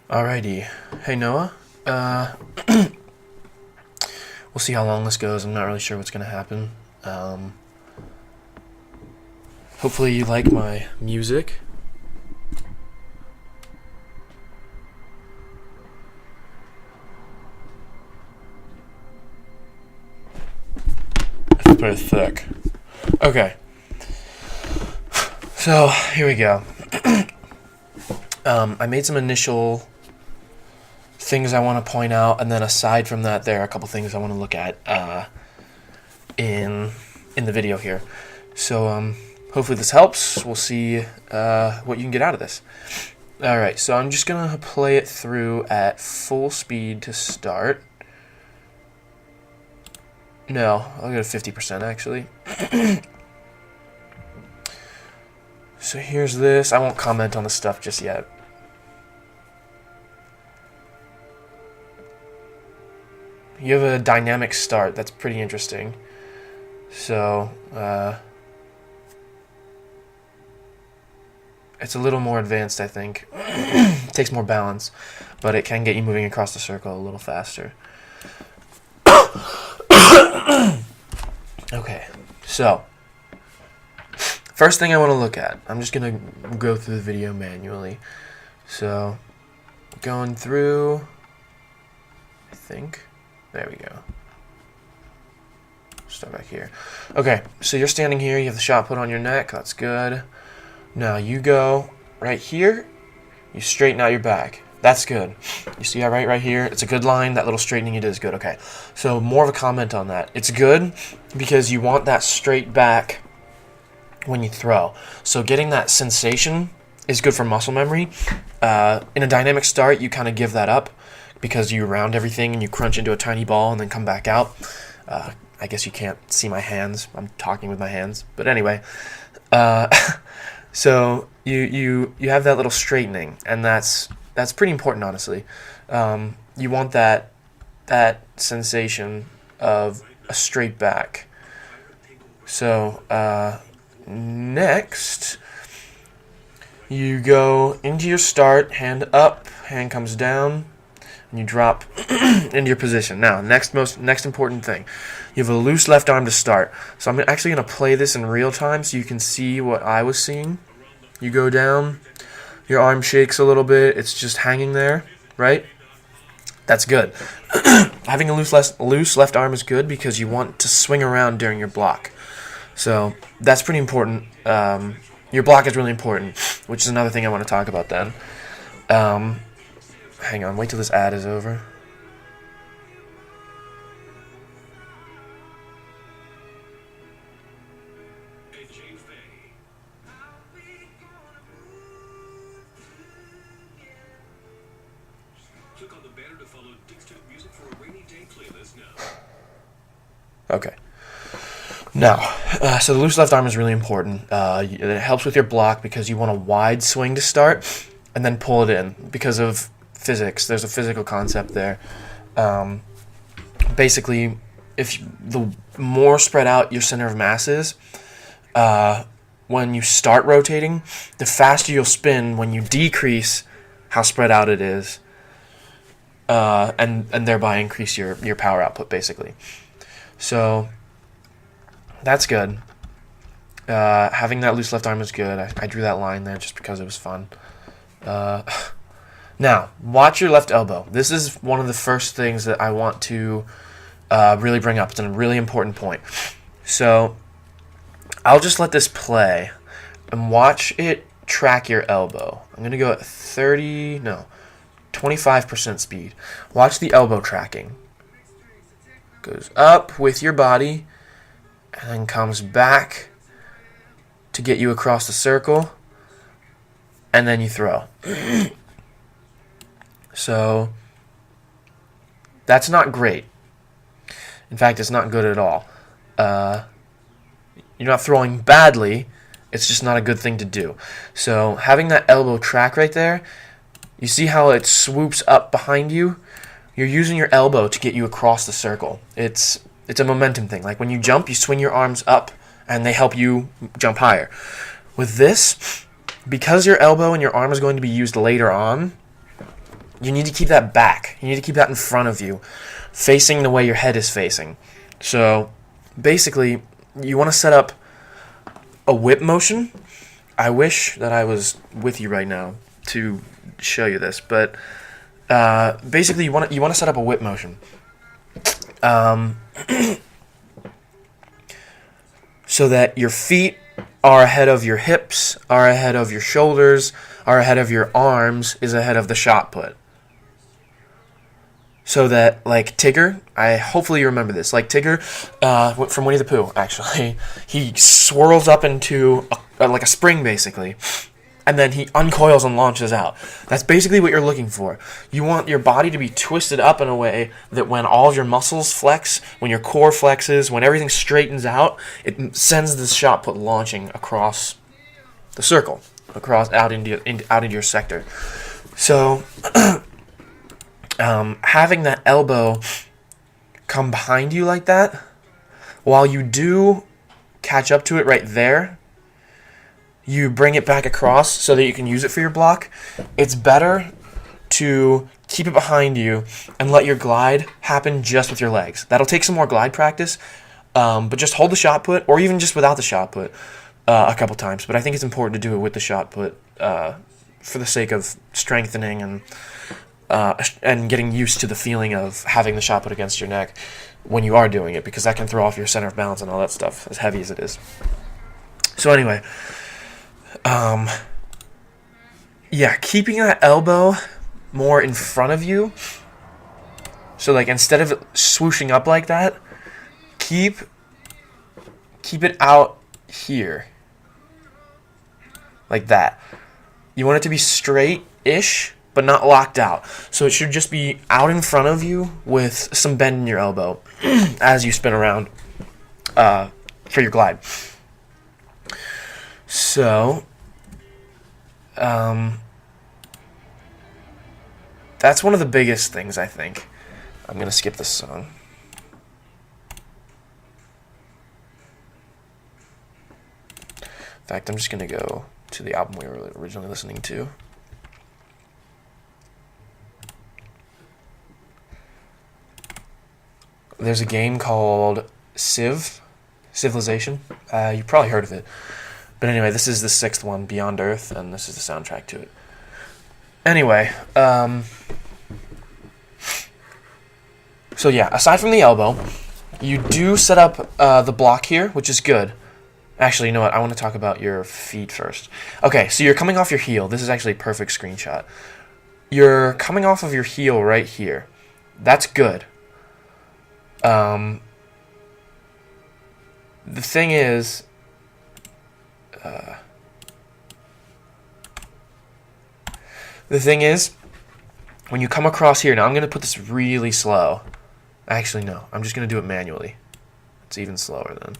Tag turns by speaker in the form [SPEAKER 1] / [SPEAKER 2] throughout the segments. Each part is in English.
[SPEAKER 1] Alrighty. Hey, Noah. We'll see how long this goes. I'm not really sure what's going to happen. Hopefully you like my music. It's pretty thick. Okay. So, here we go. I made some initial things I want to point out, and then aside from that, there are a couple things I want to look at in the video here. So hopefully this helps. We'll see what you can get out of this. Alright, so I'm just going to play it through at full speed to start. No, I'll go to 50% actually. So here's this. I won't comment on the stuff just yet. You have a dynamic start. That's pretty interesting. So, it's a little more advanced, I think. It takes more balance, but it can get you moving across the circle a little faster. Okay, so first thing I want to look at, I'm just going to go through the video manually. So, going through, I think, there we go. Start back here. Okay, so you're standing here, you have the shot put on your neck, that's good. Now you go right here, you straighten out your back. That's good. You see that right here? It's a good line. That little straightening you did is good. Okay, so more of a comment on that. It's good because you want that straight back when you throw. So getting that sensation is good for muscle memory. In a dynamic start, you kind of give that up because you round everything and you crunch into a tiny ball and then come back out. I guess you can't see my hands. I'm talking with my hands. But anyway, so you have that little straightening, and that's pretty important, honestly. You want that sensation of a straight back. So next, you go into your start, hand up, hand comes down, and you drop into your position. Now, next important thing, you have a loose left arm to start. So I'm actually going to play this in real time so you can see what I was seeing. You go down, your arm shakes a little bit, it's just hanging there, right? That's good. Having a loose left arm is good because you want to swing around during your block. So that's pretty important. Your block is really important, which is another thing I want to talk about then. Hang on, wait till this ad is over. Okay. Now, so the loose left arm is really important. It helps with your block because you want a wide swing to start and then pull it in because of physics. There's a physical concept there. Basically, if the more spread out your center of mass is, when you start rotating, the faster you'll spin when you decrease how spread out it is, and thereby increase your power output, basically. So that's good. Having that loose left arm is good. I drew that line there just because it was fun. Now, watch your left elbow. This is one of the first things that I want to really bring up. It's a really important point. So I'll just let this play and watch it track your elbow. I'm going to go at 25% speed. Watch the elbow tracking. Goes up with your body and then comes back to get you across the circle, and then you throw. So that's not great. In fact, it's not good at all. You're not throwing badly, it's just not a good thing to do. So having that elbow track right there, you see how it swoops up behind you? You're using your elbow to get you across the circle. It's a momentum thing. Like when you jump, you swing your arms up and they help you jump higher. With this, because your elbow and your arm is going to be used later on, you need to keep that back. You need to keep that in front of you, facing the way your head is facing. So basically, you want to set up a whip motion. I wish that I was with you right now to show you this, but basically you want to set up a whip motion. So that your feet are ahead of your hips, are ahead of your shoulders, are ahead of your arms, is ahead of the shot put. So that, like Tigger, hopefully you remember this, like Tigger from Winnie the Pooh, actually, he swirls up into like a spring, basically, and then he uncoils and launches out. That's basically what you're looking for. You want your body to be twisted up in a way that when all of your muscles flex, when your core flexes, when everything straightens out, it sends this shot put launching across the circle, out into your sector. So having that elbow come behind you like that, while you do catch up to it right there, you bring it back across so that you can use it for your block. It's better to keep it behind you and let your glide happen just with your legs. That'll take some more glide practice, but just hold the shot put, or even just without the shot put, a couple times. But I think it's important to do it with the shot put for the sake of strengthening and getting used to the feeling of having the shot put against your neck when you are doing it, because that can throw off your center of balance and all that stuff, as heavy as it is. So anyway, keeping that elbow more in front of you. So like instead of swooshing up like that, keep it out here. Like that. You want it to be straight-ish, but not locked out. So it should just be out in front of you with some bend in your elbow as you spin around for your glide. So that's one of the biggest things, I think. I'm going to skip this song. In fact, I'm just going to go to the album we were originally listening to. There's a game called Civilization. You've probably heard of it. But anyway, this is the 6th one, Beyond Earth, and this is the soundtrack to it. Anyway, so yeah, aside from the elbow, you do set up the block here, which is good. Actually, you know what? I want to talk about your feet first. Okay, so you're coming off your heel. This is actually a perfect screenshot. You're coming off of your heel right here. That's good. The thing is, when you come across here, now I'm going to put this really slow. Actually, no, I'm just going to do it manually. It's even slower then.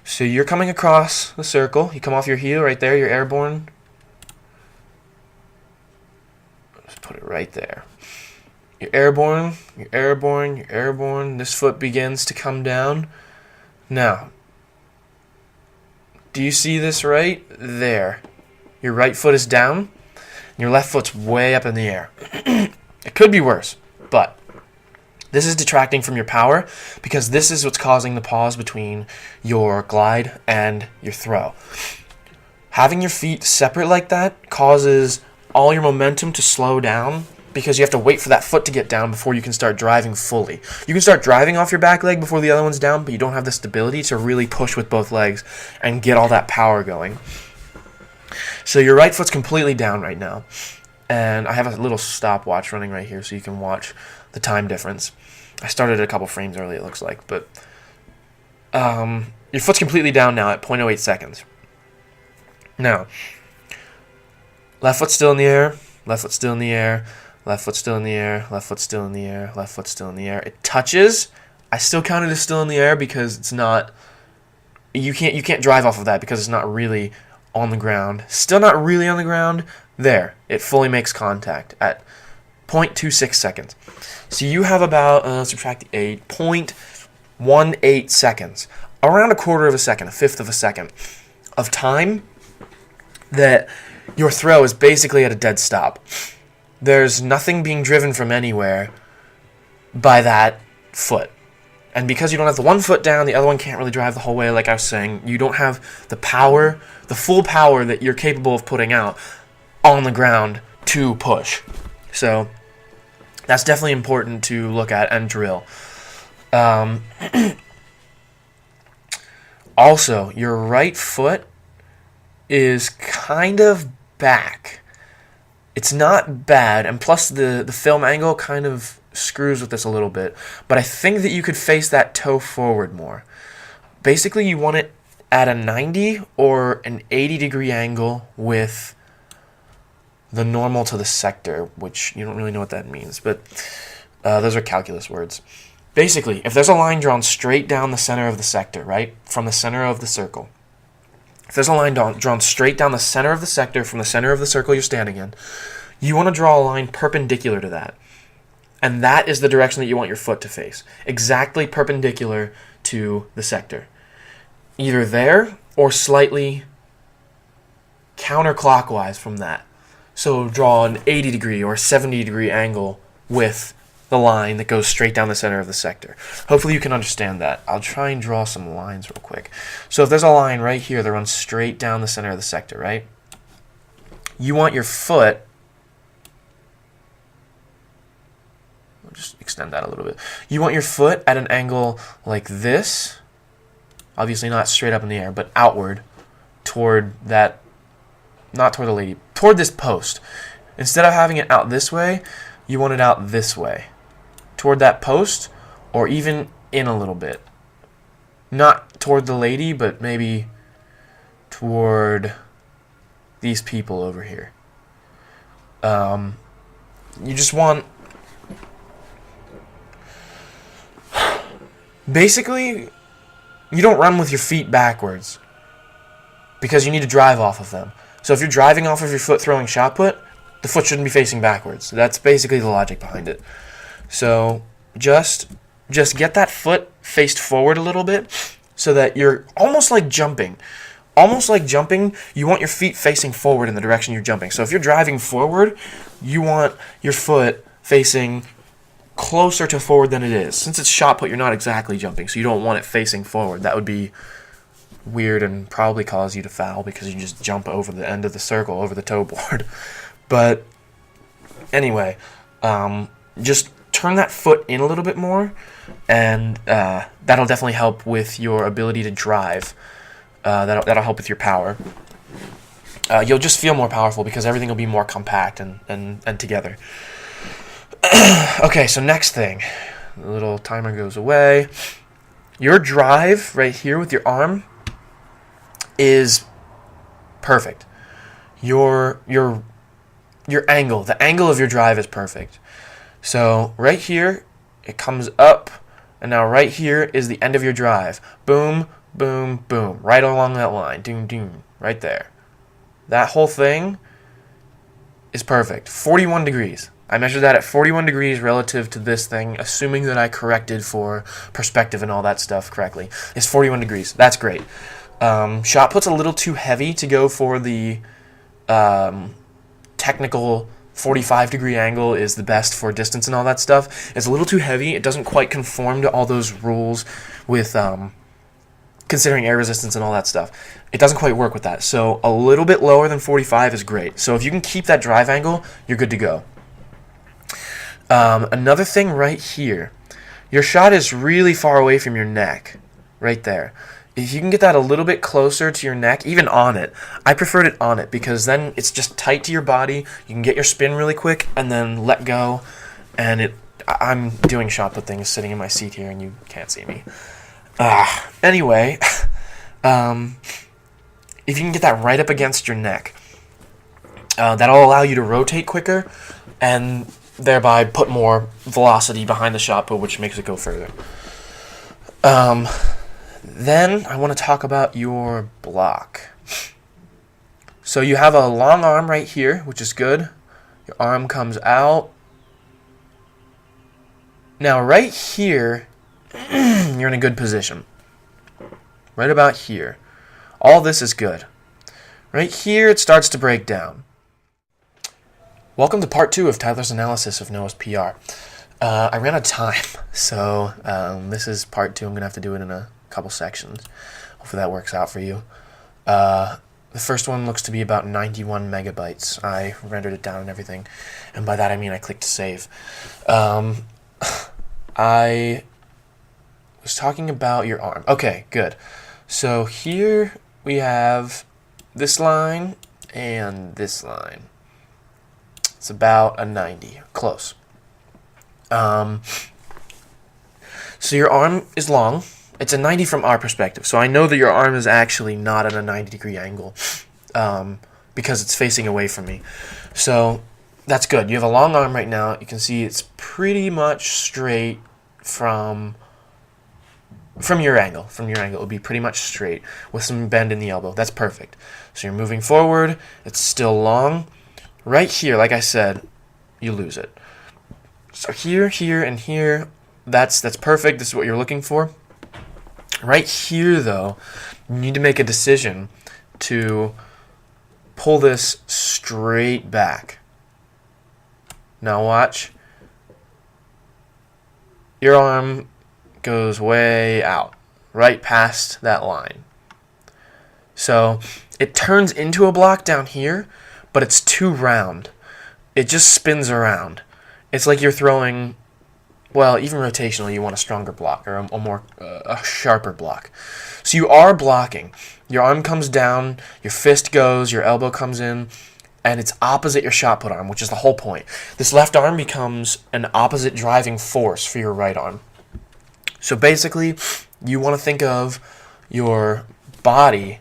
[SPEAKER 1] So you're coming across the circle. You come off your heel right there. You're airborne. Just put it right there. You're airborne. You're airborne. You're airborne. This foot begins to come down. Now, do you see this right there? Your right foot is down, and your left foot's way up in the air. It could be worse, but this is detracting from your power because this is what's causing the pause between your glide and your throw. Having your feet separate like that causes all your momentum to slow down because you have to wait for that foot to get down before you can start driving fully. You can start driving off your back leg before the other one's down, but you don't have the stability to really push with both legs and get all that power going. So your right foot's completely down right now. And I have a little stopwatch running right here so you can watch the time difference. I started a couple frames early, it looks like, but your foot's completely down now at 0.08 seconds. Now, left foot still in the air, left foot still in the air, left foot still in the air, left foot still in the air, left foot still in the air. It touches. I still count it as still in the air because it's not. You can't drive off of that because it's not really on the ground. Still not really on the ground. There, it fully makes contact at 0.26 seconds. So you have about subtract the 8, 0.18 seconds, around a quarter of a second, a fifth of a second of time that your throw is basically at a dead stop. there's nothing being driven from anywhere by that foot. And because you don't have the one foot down, the other one can't really drive the whole way, like I was saying. You don't have the power, the full power that you're capable of putting out on the ground to push. So that's definitely important to look at and drill. Also, your right foot is kind of back. It's not bad, and plus the film angle kind of screws with this a little bit, but I think that you could face that toe forward more. Basically, you want it at a 90 or an 80 degree angle with the normal to the sector, which you don't really know what that means, but those are calculus words. Basically, if there's a line drawn straight down the center of the sector, right, from the center of the circle, if there's a line drawn straight down the center of the sector from the center of the circle you're standing in, you want to draw a line perpendicular to that. And that is the direction that you want your foot to face. Exactly perpendicular to the sector. Either there or slightly counterclockwise from that. So draw an 80 degree or 70 degree angle with the line that goes straight down the center of the sector. Hopefully you can understand that. I'll try and draw some lines real quick. So if there's a line right here that runs straight down the center of the sector, right? You want your foot, I'll just extend that a little bit. You want your foot at an angle like this, obviously not straight up in the air, but outward toward that, not toward the lady, toward this post. Instead of having it out this way, you want it out this way, toward that post, or even in a little bit. Not toward the lady, but maybe toward these people over here. You just want... Basically, you don't run with your feet backwards because you need to drive off of them. So if you're driving off of your foot throwing shot put, the foot shouldn't be facing backwards. That's basically the logic behind it. So just get that foot faced forward a little bit so that you're almost like jumping. Almost like jumping, you want your feet facing forward in the direction you're jumping. So if you're driving forward, you want your foot facing closer to forward than it is. Since it's shot put, you're not exactly jumping, so you don't want it facing forward. That would be weird and probably cause you to foul because you just jump over the end of the circle, over the toe board. But anyway, just turn that foot in a little bit more, and that'll definitely help with your ability to drive. That'll help with your power. You'll just feel more powerful because everything will be more compact and together. Okay, so next thing. The little timer goes away. Your drive right here with your arm is perfect. Your angle, the angle of your drive is perfect. So right here, it comes up, and now right here is the end of your drive. Boom, boom, boom, right along that line. Doom, doom, right there. That whole thing is perfect. 41 degrees. I measured that at 41 degrees relative to this thing, assuming that I corrected for perspective and all that stuff correctly. It's 41 degrees. That's great. Shot put's a little too heavy to go for the technical 45 degree angle is the best for distance and all that stuff. It's a little too heavy. It doesn't quite conform to all those rules with considering air resistance and all that stuff. It doesn't quite work with that. So a little bit lower than 45 is great. So if you can keep that drive angle, you're good to go. Another thing right here, your shot is really far away from your neck, right there. If you can get that a little bit closer to your neck, even on it, I preferred it on it because then it's just tight to your body, you can get your spin really quick and then let go, and I'm doing shot put things sitting in my seat here and you can't see me. Anyway, if you can get that right up against your neck, that'll allow you to rotate quicker and thereby put more velocity behind the shot put, which makes it go further. Then I want to talk about your block. So you have a long arm right here, which is good. Your arm comes out. Now right here, you're in a good position. Right about here. All this is good. Right here, it starts to break down. Welcome to part 2 of Tyler's analysis of Noah's PR. I ran out of time, so this is part 2. I'm going to have to do it in a couple sections. Hopefully that works out for you. The first one looks to be about 91 megabytes. I rendered it down and everything, and by that I mean I clicked save. I was talking about your arm. Okay, good. So here we have this line and this line. It's about a 90, close. So your arm is long. It's a 90 from our perspective. So I know that your arm is actually not at a 90-degree angle because it's facing away from me. So that's good. You have a long arm right now. You can see it's pretty much straight from your angle. From your angle, it would be pretty much straight with some bend in the elbow. That's perfect. So you're moving forward. It's still long. Right here, like I said, you lose it. So here, here, and here, that's perfect. This is what you're looking for. Right here, though, you need to make a decision to pull this straight back. Now watch. Your arm goes way out, right past that line. So it turns into a block down here, but it's too round. It just spins around. It's like you're throwing, well, even rotationally, you want a stronger block or a sharper block. So you are blocking. Your arm comes down, your fist goes, your elbow comes in, and it's opposite your shot put arm, which is the whole point. This left arm becomes an opposite driving force for your right arm. So basically, you want to think of your body,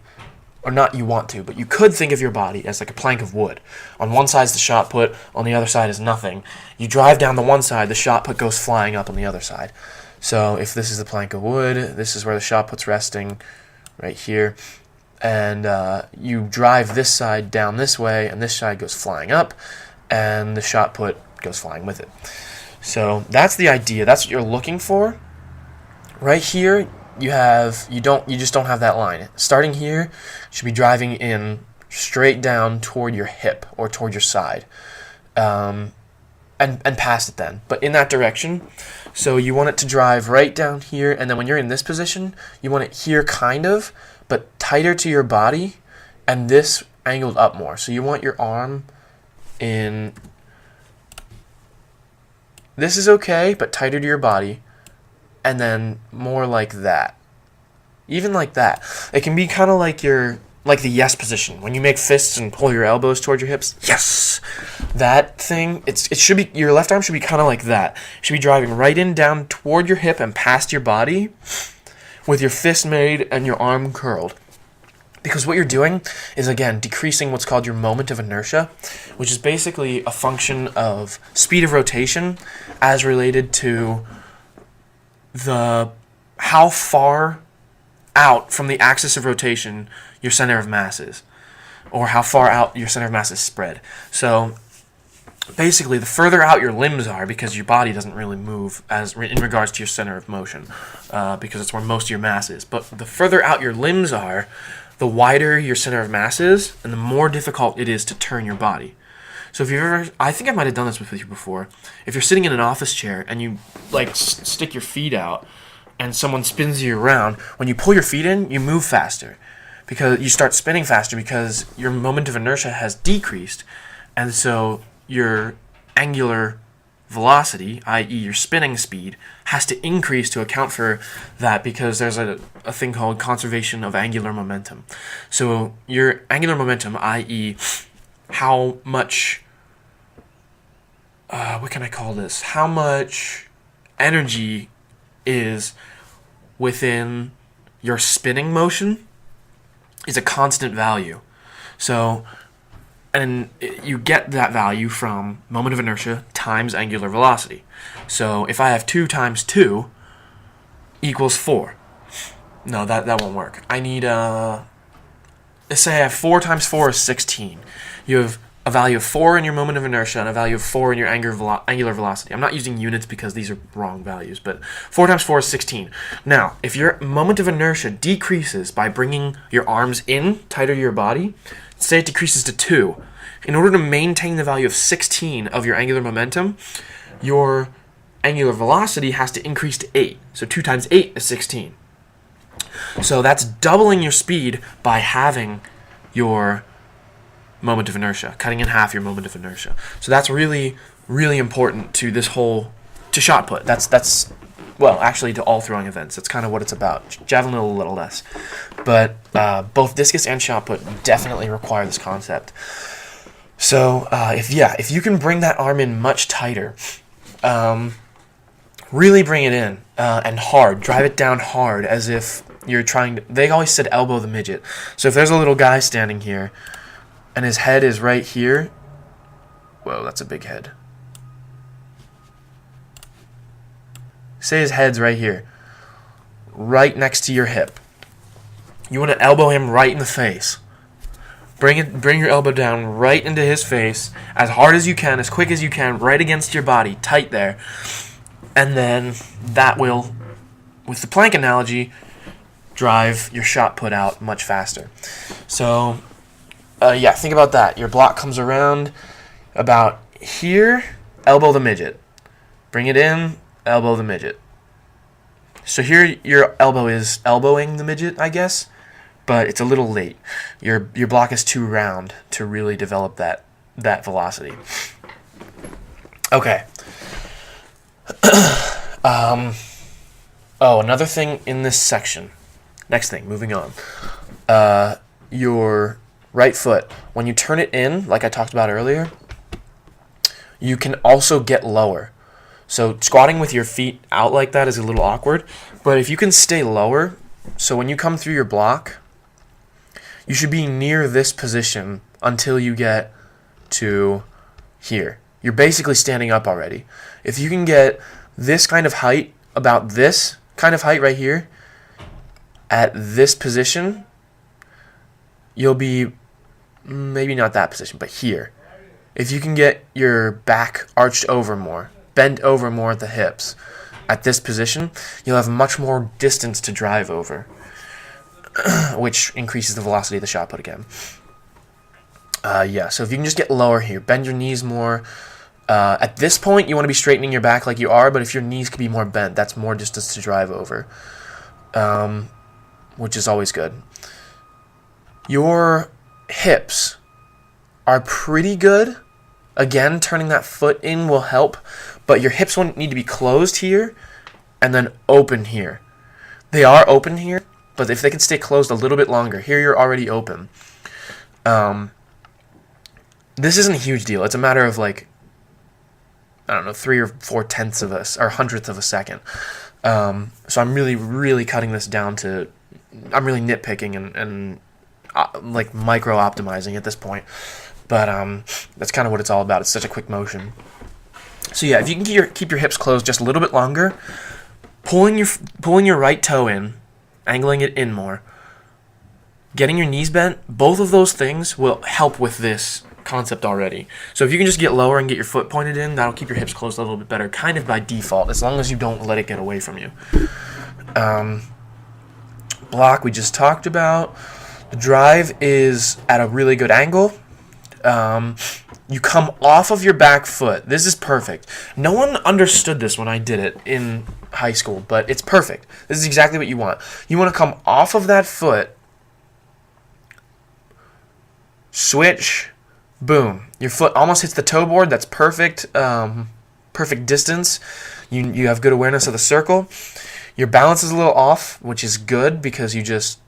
[SPEAKER 1] or not you want to, but you could think of your body as like a plank of wood. On one side is the shot put, on the other side is nothing. You drive down the one side, the shot put goes flying up on the other side. So if this is the plank of wood, this is where the shot put's resting, right here. And you drive this side down this way, and this side goes flying up, and the shot put goes flying with it. So that's the idea. That's what you're looking for. Right here, you just don't have that line. Starting here, you should be driving in straight down toward your hip or toward your side, and past it then, but in that direction. So you want it to drive right down here, and then when you're in this position, you want it here kind of, but tighter to your body, and this angled up more. So you want your arm in. This is okay, but tighter to your body, and then more like that. Even like that. It can be kind of like the yes position. When you make fists and pull your elbows toward your hips. Yes! That thing, it should be, your left arm should be kind of like that. It should be driving right in down toward your hip and past your body with your fist made and your arm curled. Because what you're doing is, again, decreasing what's called your moment of inertia, which is basically a function of speed of rotation as related to how far out from the axis of rotation your center of mass is, or how far out your center of mass is spread. So basically, the further out your limbs are, because your body doesn't really move as in regards to your center of motion, because it's where most of your mass is. But the further out your limbs are, the wider your center of mass is, and the more difficult it is to turn your body. So if you've ever, I think I might have done this with you before. If you're sitting in an office chair and you like stick your feet out, and someone spins you around, when you pull your feet in, you move faster, because you start spinning faster because your moment of inertia has decreased, and so your angular velocity, i.e. your spinning speed, has to increase to account for that, because there's a thing called conservation of angular momentum. So your angular momentum, i.e. how much, what can I call this? How much energy is within your spinning motion is a constant value. So, and you get that value from moment of inertia times angular velocity. So if I have 2 times 2 equals 4. No, that won't work. I need, let's say I have 4 times 4 is 16. You have a value of 4 in your moment of inertia and a value of 4 in your angular velocity. I'm not using units because these are wrong values, but 4 times 4 is 16. Now, if your moment of inertia decreases by bringing your arms in tighter to your body, say it decreases to 2, in order to maintain the value of 16 of your angular momentum, your angular velocity has to increase to 8. So 2 times 8 is 16. So that's doubling your speed by having your moment of inertia, cutting in half your moment of inertia. So that's really, really important to this whole, to shot put. That's well, actually to all throwing events. That's kind of what it's about. Javelin a little less. But both discus and shot put definitely require this concept. So if you can bring that arm in much tighter, really bring it in and hard. Drive it down hard as if you're trying to... They always said elbow the midget. So if there's a little guy standing here and his head is right here... Whoa, that's a big head. Say his head's right here. Right next to your hip. You want to elbow him right in the face. Bring your elbow down right into his face as hard as you can, as quick as you can, right against your body, tight there. And then that will, with the plank analogy, drive your shot put out much faster. So, think about that. Your block comes around about here, elbow the midget. Bring it in, elbow the midget. So here your elbow is elbowing the midget, I guess, but it's a little late. Your block is too round to really develop that velocity. Okay. Another thing in this section. Next thing, moving on. Your right foot, when you turn it in, like I talked about earlier, you can also get lower. So squatting with your feet out like that is a little awkward, but if you can stay lower, so when you come through your block, you should be near this position until you get to here. You're basically standing up already. If you can get this kind of height, about this kind of height right here, at this position, you'll be, maybe not that position, but here. If you can get your back arched over more, bent over more at the hips, at this position, you'll have much more distance to drive over, which increases the velocity of the shot put again. So if you can just get lower here, bend your knees more. At this point, you want to be straightening your back like you are, but if your knees could be more bent, that's more distance to drive over, which is always good. Your hips are pretty good. Again, turning that foot in will help, but your hips won't need to be closed here and then open here. They are open here, but if they can stay closed a little bit longer, here you're already open. This isn't a huge deal. It's a matter of 3 or 4 tenths of or hundredths of a second. So I'm really, really cutting this down to, I'm really nitpicking and micro optimizing at this point. But that's kind of what it's all about. It's such a quick motion. So yeah, if you can keep your hips closed just a little bit longer, pulling your right toe in, angling it in more, getting your knees bent, both of those things will help with this concept already. So if you can just get lower and get your foot pointed in, that'll keep your hips closed a little bit better, kind of by default, as long as you don't let it get away from you. Block we just talked about. The drive is at a really good angle. You come off of your back foot. This is perfect. No one understood this when I did it in high school, but it's perfect. This is exactly what you want. You want to come off of that foot, switch, boom. Your foot almost hits the toe board. That's perfect. Perfect distance. You have good awareness of the circle. Your balance is a little off, which is good because you just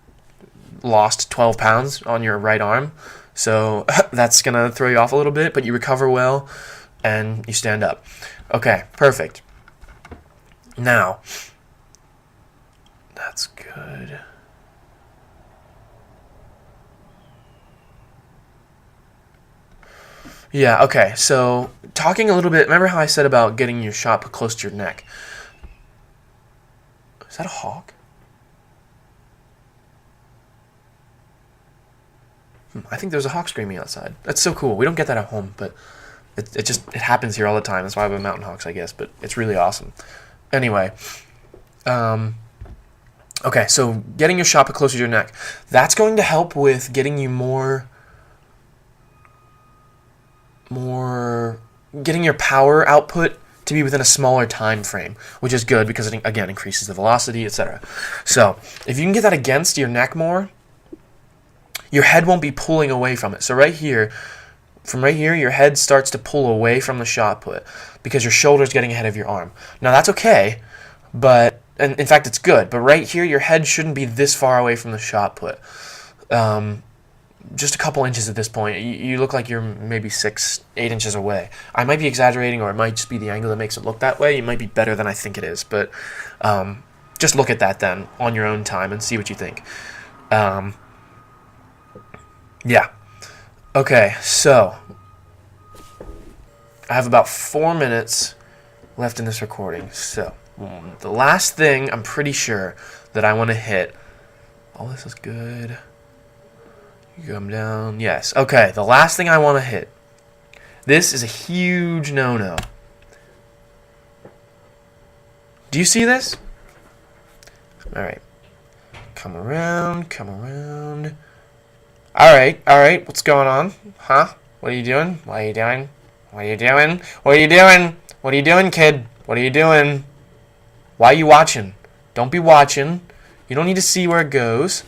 [SPEAKER 1] lost 12 pounds on your right arm. So that's going to throw you off a little bit, but you recover well and you stand up. Okay, perfect. Now, that's good. Yeah, okay, so talking a little bit, remember how I said about getting your shot put close to your neck? Is that a hawk? I think there's a hawk screaming outside. That's so cool. We don't get that at home, but it happens here all the time. That's why we have mountain hawks, I guess, but it's really awesome. Anyway, okay, so getting your shot put closer to your neck. That's going to help with getting you more getting your power output to be within a smaller time frame, which is good because it, again, increases the velocity, etc. So if you can get that against your neck more, your head won't be pulling away from it. So from right here, your head starts to pull away from the shot put because your shoulder's getting ahead of your arm. Now that's okay, but and in fact it's good. But right here, your head shouldn't be this far away from the shot put. Just a couple inches at this point. You look like you're maybe 6-8 inches away. I might be exaggerating, or it might just be the angle that makes it look that way. It might be better than I think it is, but just look at that then on your own time and see what you think. Yeah. Okay, so I have about 4 minutes left in this recording. So the last thing I'm pretty sure that I want to hit. All this is good. You come down. Yes. Okay, the last thing I want to hit. This is a huge no-no. Do you see this? All right. Come around, come around. All right. What's going on? Huh? What are you doing? What are you doing? What are you doing? What are you doing? What are you doing, kid? What are you doing? Why are you watching? Don't be watching. You don't need to see where it goes.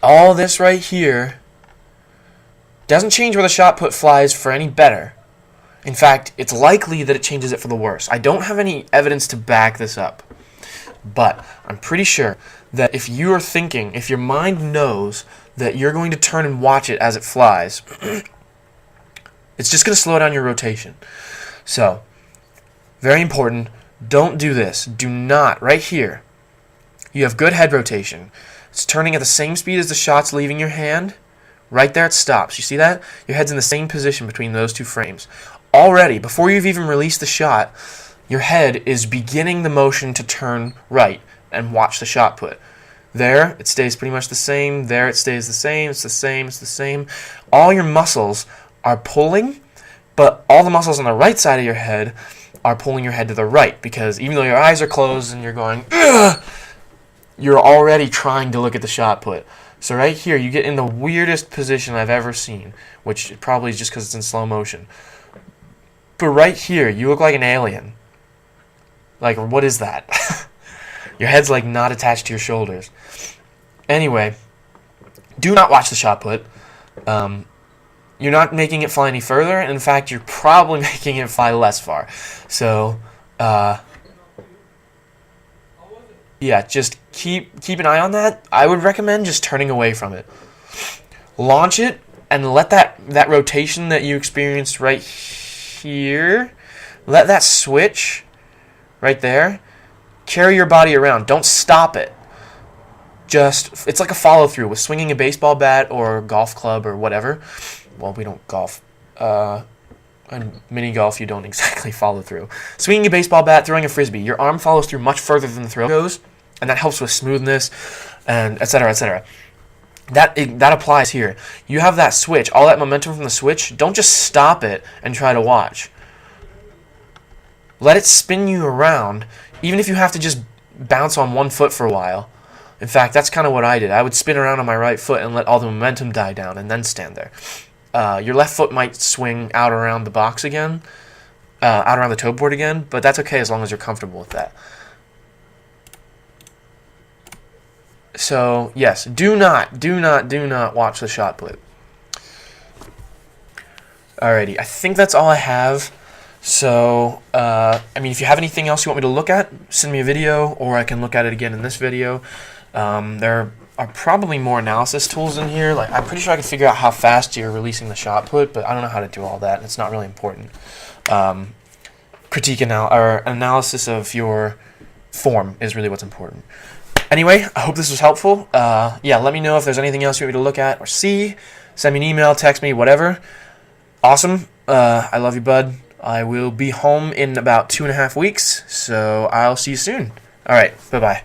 [SPEAKER 1] All this right here doesn't change where the shot put flies for any better. In fact, it's likely that it changes it for the worse. I don't have any evidence to back this up, but I'm pretty sure that if your mind knows that you're going to turn and watch it as it flies, it's just going to slow down your rotation. So, very important, don't do this. Do not, right here, you have good head rotation. It's turning at the same speed as the shot's leaving your hand. Right there it stops. You see that? Your head's in the same position between those two frames. Already, before you've even released the shot, your head is beginning the motion to turn right and watch the shot put. There, it stays pretty much the same. There, it stays the same. It's the same. It's the same. All your muscles are pulling, but all the muscles on the right side of your head are pulling your head to the right because even though your eyes are closed and you're going, ugh, you're already trying to look at the shot put. So right here, you get in the weirdest position I've ever seen, which probably is just because it's in slow motion. But right here, you look like an alien. Like, what is that? Your head's like not attached to your shoulders. Anyway, do not watch the shot put. You're not making it fly any further. In fact, you're probably making it fly less far. So, yeah, just keep an eye on that. I would recommend just turning away from it. Launch it and let that rotation that you experienced right here, let that switch right there carry your body around. Don't stop it. It's like a follow through with swinging a baseball bat or a golf club or whatever. Well, we don't golf. In mini golf, you don't exactly follow through. Swinging a baseball bat, throwing a frisbee, your arm follows through much further than the throw goes, and that helps with smoothness, and etc., etc. That applies here. You have that switch, all that momentum from the switch. Don't just stop it and try to watch. Let it spin you around, even if you have to just bounce on one foot for a while. In fact, that's kind of what I did. I would spin around on my right foot and let all the momentum die down, and then stand there. Your left foot might swing out around the box again, out around the toe board again, but that's okay as long as you're comfortable with that. So, yes, do not watch the shot put. Alrighty, I think that's all I have. So, if you have anything else you want me to look at, send me a video, or I can look at it again in this video. There are probably more analysis tools in here. Like, I'm pretty sure I can figure out how fast you're releasing the shot put, but I don't know how to do all that. It's not really important. Analysis of your form is really what's important. Anyway, I hope this was helpful. Let me know if there's anything else you want me to look at or see. Send me an email, text me, whatever. Awesome. I love you, bud. I will be home in about 2.5 weeks, so I'll see you soon. All right, bye-bye.